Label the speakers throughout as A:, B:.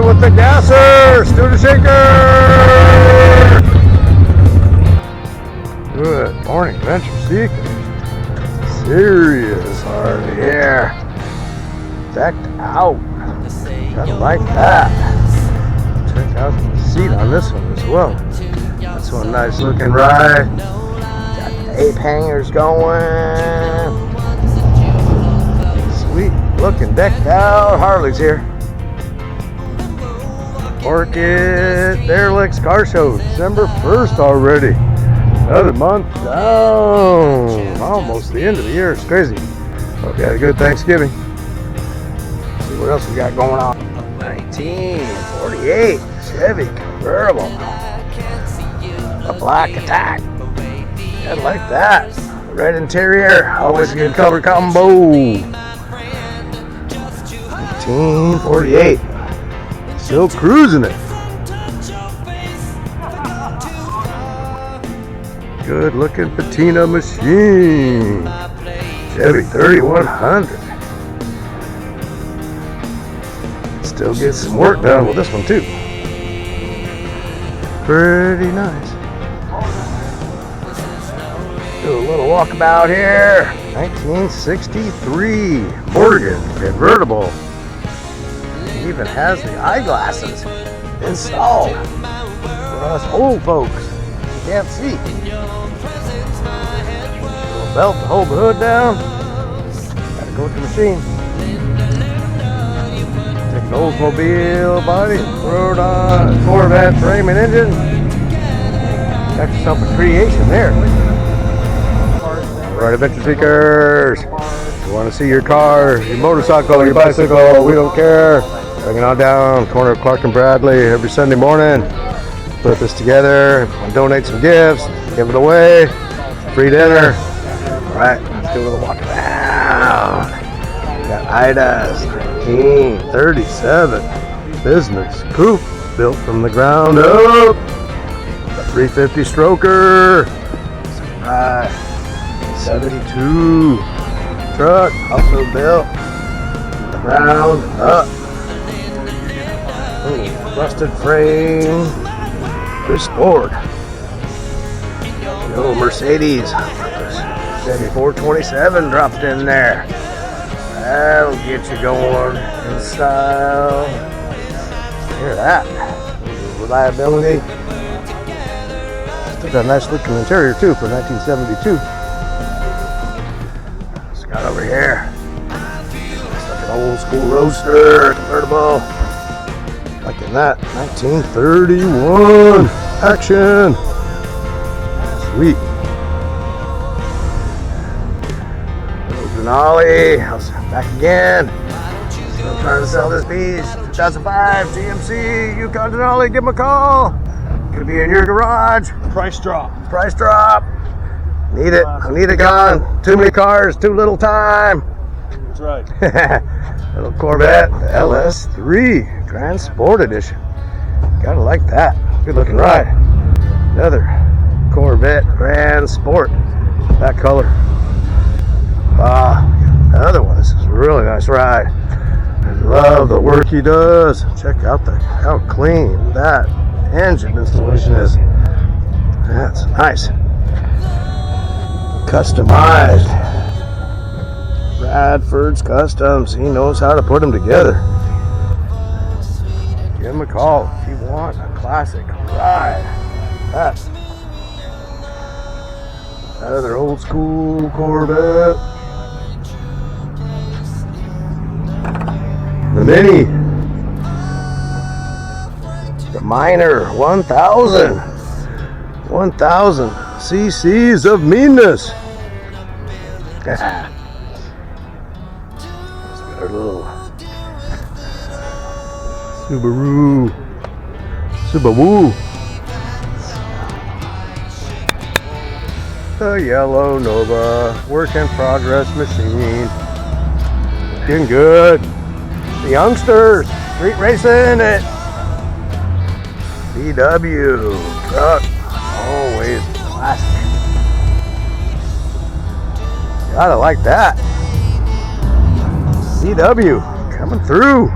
A: with the gasser, Stu the shaker. Good morning, Venture Seekers. Serious hard here. Decked out. Gotta like that. Check out the seat on this one as well. This one nice looking ride. Got the ape hangers going. Sweet looking decked out Harleys here. Orcutt Derelicts car show, December 1st already. Another month down. Almost the end of the year. It's crazy. Hope you had a good Thanksgiving. See what else we got going on. 1948 Chevy convertible. A black attack. I like that. Red interior. Always a good color combo. 1948. Still cruising it. Good looking patina machine. Chevy 3100. Still get some work done with this one too. Pretty nice. Do a little walkabout here. 1963 Morgan convertible. Even has the eyeglasses installed for us old folks. You can't see. Little belt to hold the hood down. Gotta go with the machine. Take an Oldsmobile body and throw it on a Corvette frame and engine. Got yourself a creation there. Alright, Adventure Seekers. You want to see your car, your motorcycle, your bicycle, we don't care. Bring it on down, corner of Clark and Bradley every Sunday morning. Put this together, donate some gifts, give it away, free dinner. Alright, let's do a little walk around. Got Ida's 1937 business coupe built from the ground up. A 350 stroker. Alright, 72 truck, also built from the ground up. Rusted frame, restored. The old Mercedes Chevy 427 dropped in there. That'll get you going in style. Hear that? Reliability. Still got a nice looking interior too for 1972. It's got over here. It's like an old school roadster convertible. Like in that 1931 action. Sweet. Denali, back again. Still trying to sell this piece. 2005 GMC Yukon Denali. Give him a call. Could be in your garage.
B: Price drop.
A: Price drop. Need it. I need it gone. Too many cars. Too little time.
B: That's right.
A: Little Corvette LS3 Grand Sport Edition. Gotta like that. Good looking ride. Another Corvette Grand Sport. That color. The other one. This is a really nice ride. I love the work he does. Check out how clean that engine installation is. That's nice. Customized. Bradford's Customs. He knows how to put them together. Give him a call if you want a classic ride. That's another old school Corvette. The Mini. The Minor 1000. 1000 cc's of meanness. Our little Subaru. The yellow Nova, work in progress machine. Looking good. The youngsters, street racing it. VW truck, always classic. Gotta like that. VW coming through.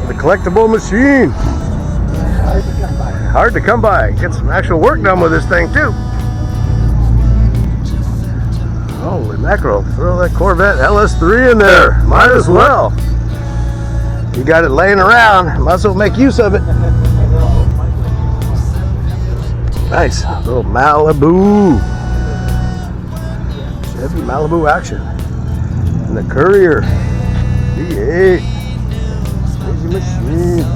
A: The collectible machine. Hard to come by. Get some actual work done with this thing too. Holy mackerel. Throw that Corvette LS3 in there. Might as well. You got it laying around. Might as well make use of it. Nice. Little Malibu. Chevy Malibu action. And the Courier. V8. Crazy machine.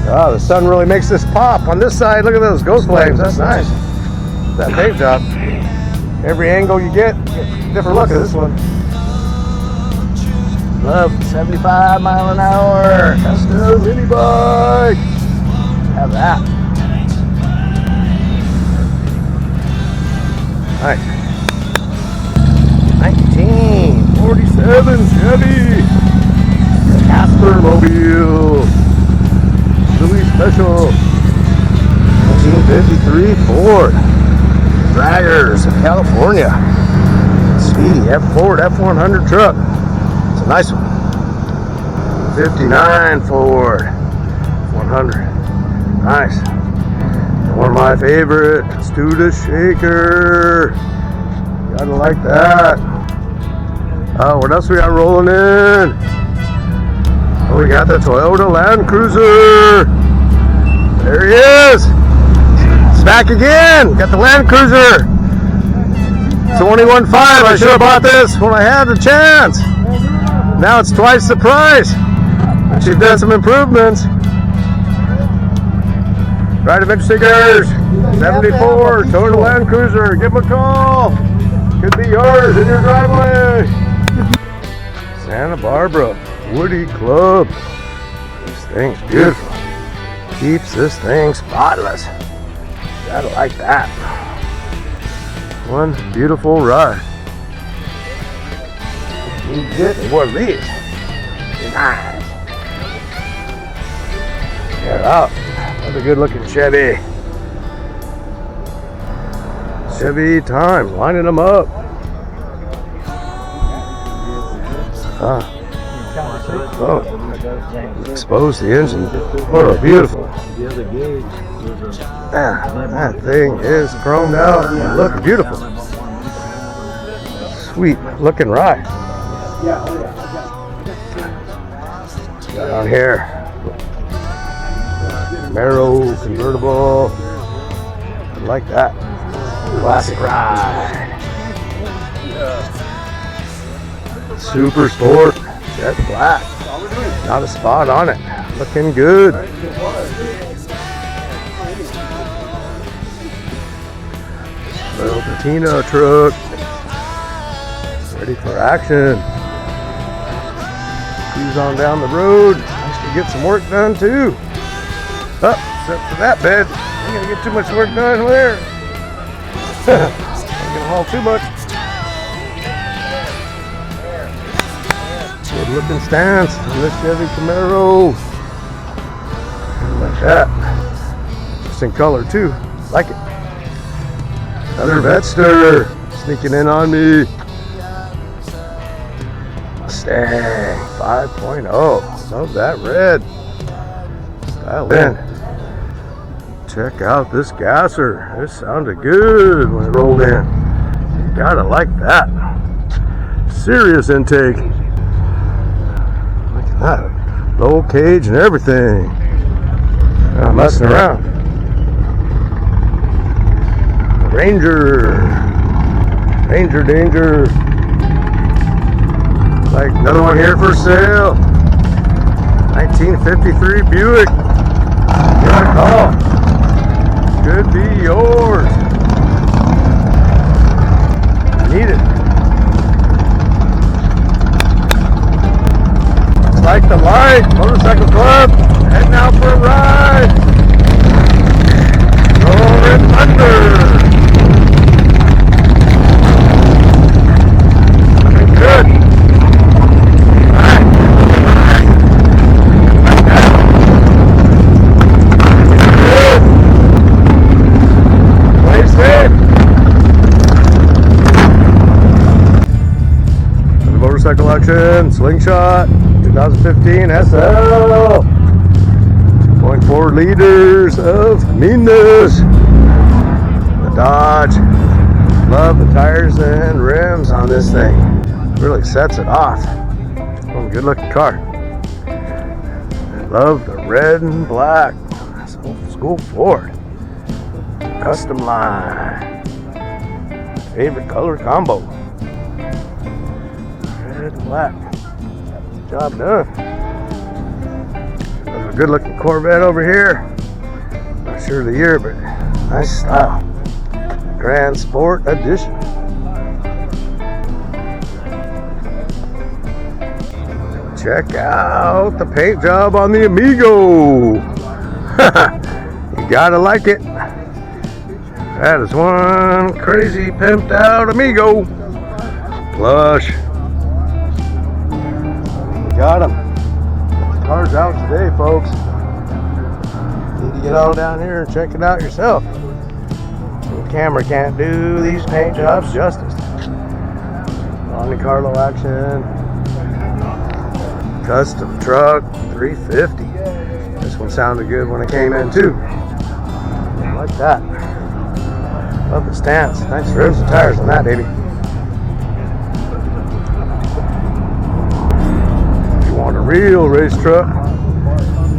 A: Oh, the sun really makes this pop. On this side, look at those ghost flames. That's nice. That paint job. Every angle you get a different look at this one. Love 75 mile an hour. Custom mini bike. Have that. Nice. 1947 Chevy. The Casper Mobile. Louis Special. 1953 Ford. Draggers of California. Speedy Ford F100 truck. It's a nice one. 59 Ford 100. Nice. And one of my favorite. Let's do the shaker. Gotta like that. Oh, what else we got rolling in? Oh, we got the Toyota Land Cruiser. There he is. It's back again. Got the Land Cruiser. 21.5. I should have bought this when I had the chance. Now it's twice the price. She's done some improvements. Ride Adventure Stickers. 74 Toyota Land Cruiser. Give them a call. Could be yours in your driveway. Santa Barbara Woody Club. This thing's beautiful. Keeps this thing spotless. Gotta like that. One beautiful ride. You get more of these. Nice. Get out. Another good looking Chevy. Chevy time. Lining them up. Oh, expose the engine. What a beautiful. That thing is chromed out and looking beautiful. Sweet looking ride. Down here, Camaro convertible. I like that. Classic ride. Super Sport, jet black. Not a spot on it. Looking good. Little patina truck. Ready for action. Cruise on down the road. Nice to get some work done too. Oh, except for that bed. I'm gonna get too much work done there. I'm gonna haul too much. Good looking stance on this Chevy Camaro. Like that. Just in color too. Like it. Another Vetster sneaking in on me. Mustang 5.0. Love that red. Style in. Check out this gasser. This sounded good when it rolled in. You gotta like that. Serious intake. Look at that. Roll cage and everything. Not messing around. Ranger Danger. Like another one here for sale. 1953 Buick. Give it a call. Could be yours. Need it. Like the light, Motorcycle Club, heading out for a ride. Rolling thunder. Looking good. Motorcycle action. Again, Slingshot 2015 SL. 2.4 liters of meanness. The Dodge. Love the tires and rims on this thing. Really sets it off. Oh, good looking car. Love the red and black. That's old school Ford. Custom line. Favorite color combo. Red and black. Job done. There's a good looking Corvette over here. Not sure of the year, but nice style. Grand Sport Edition. Check out the paint job on the Amigo. You gotta like it. That is one crazy pimped out Amigo. Plush. Got him. Car's out today, folks. Need to get on down here and check it out yourself. The camera can't do these paint jobs justice. Monte Carlo action. Custom truck 350. This one sounded good when it came in too. Like that. Love the stance. Nice rims and tires on that, baby. If you want a real race truck,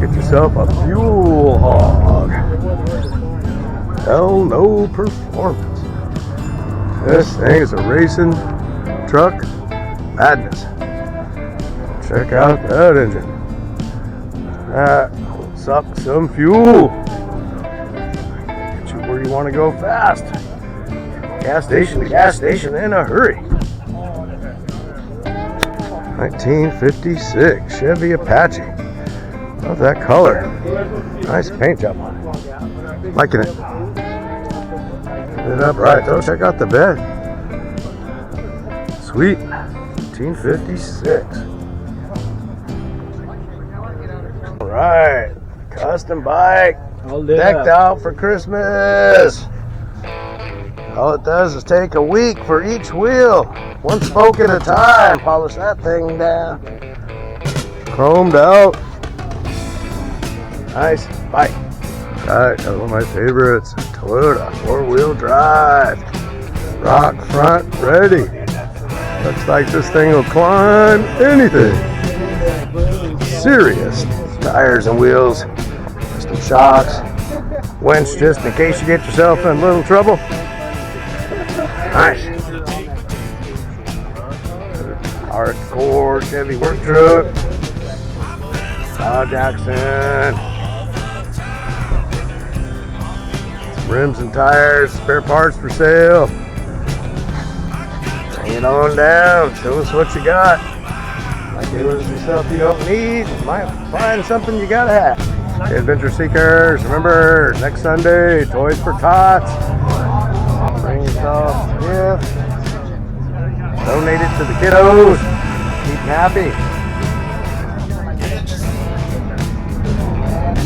A: get yourself a fuel hog. Hell no performance. This thing is a racing truck madness. Check out that engine. That will suck some fuel. Get you where you want to go fast. Gas station to gas station in a hurry. 1956 Chevy Apache. Love that color. Nice paint job on it. Liking it. Get it up right though. Check out the bed. Sweet. 1956. Alright. Custom bike. Decked out for Christmas. All it does is take a week for each wheel. One spoke at a time. Polish that thing down. Chromed out. Nice bike. Right, that's one of my favorites. Toyota 4-wheel drive. Rock front ready. Looks like this thing will climb anything. Serious. Tires and wheels. Custom shocks. Winch just in case you get yourself in a little trouble. Nice. Hardcore Chevy work truck. Dodge accent. Rims and tires, spare parts for sale. Bring it on down. Show us what you got. Might get rid of some stuff you don't need. Might find something you gotta have. Hey, adventure seekers, remember next Sunday, Toys for Tots. Bring yourself a gift. Donate it to the kiddos. Keep them happy.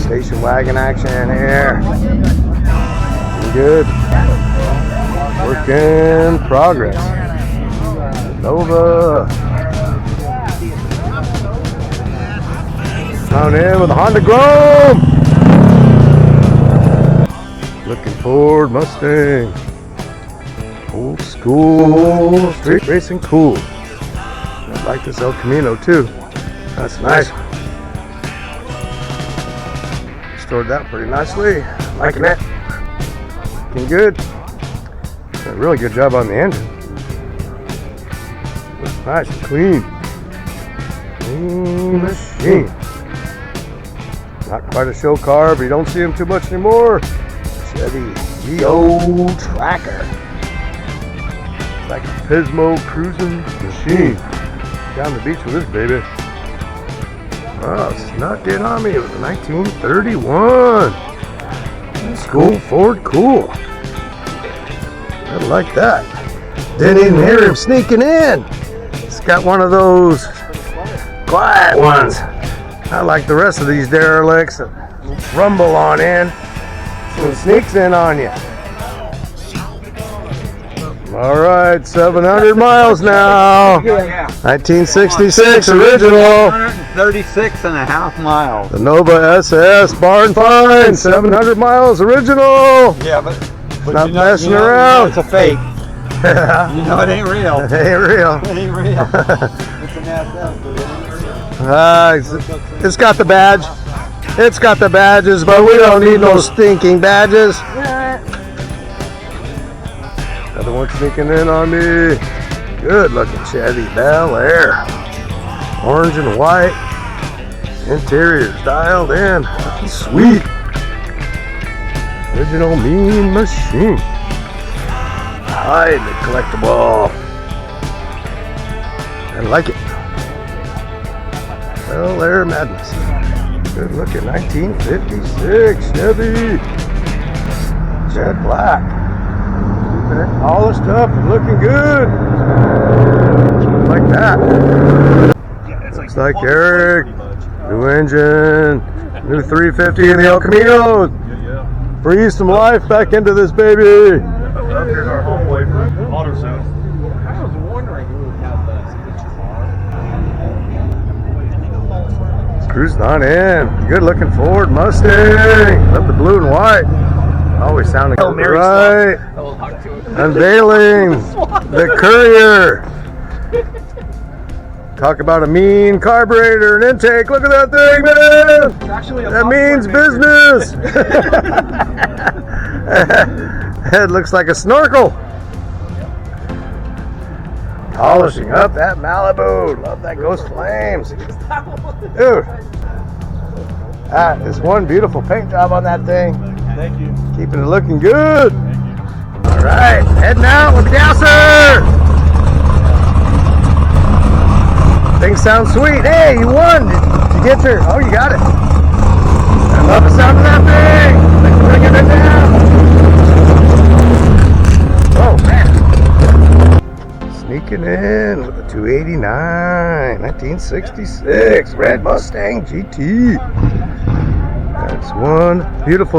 A: Station wagon action here. Good. Work in progress. Nova. Down in with a Honda Grom. Looking Ford Mustang. Old school street racing cool. I like this El Camino too. That's nice. Stored that pretty nicely. Liking it. Looking good. Did a really good job on the engine. Looks nice and clean. Clean machine. Not quite a show car, but you don't see them too much anymore. Chevy VO Tracker. Like a Pismo cruising machine. Down the beach with this baby. Oh, snuck in on me. It was a 1931. School Ford cool. I like that. Didn't even hear him sneaking in. It's got one of those quiet ones. Not like the rest of these derelicts that rumble on in. So it sneaks in on you. All right, 700 miles now. 1966 original.
B: 136.5 miles.
A: The Nova SS Barn Find, 700 miles original.
B: Yeah, but
A: Not messing around.
B: It's a fake. You know it ain't real.
A: It ain't real.
B: It ain't real. It's an SS, but it ain't real.
A: It's got the badge. It's got the badges, but we don't need no stinking badges. Another one sneaking in on me. Good looking Chevy Bel Air. Orange and white. Interior's dialed in. Sweet. Original Mean Machine. Hide the collectible. I like it. Bel Air Madness. Good looking 1956 Chevy. Jet black. Polished up and looking good. Like that. Looks like Eric. New engine. New 350 in the El Camino. Breathe some life back into this baby.
C: Here's our home way for auto sales.
B: I was wondering who would have the
A: Cruising on in. Good looking Ford Mustang. Love the blue and white. Always sounding right. Unveiling the Courier. Talk about a mean carburetor and intake. Look at that thing, man. That means business. It looks like a snorkel. Polishing up that Malibu. Love that Ghost Flames. Dude. That is one beautiful paint job on that thing.
C: Thank you.
A: Keeping it looking good. All right, heading out with the gasser. Things sound sweet. Hey, you won. Did you get your? Oh, you got it. I love the sound of that thing. Let's bring it down. Oh man. Sneaking in with a 289, 1966 red Mustang GT. That's one beautiful.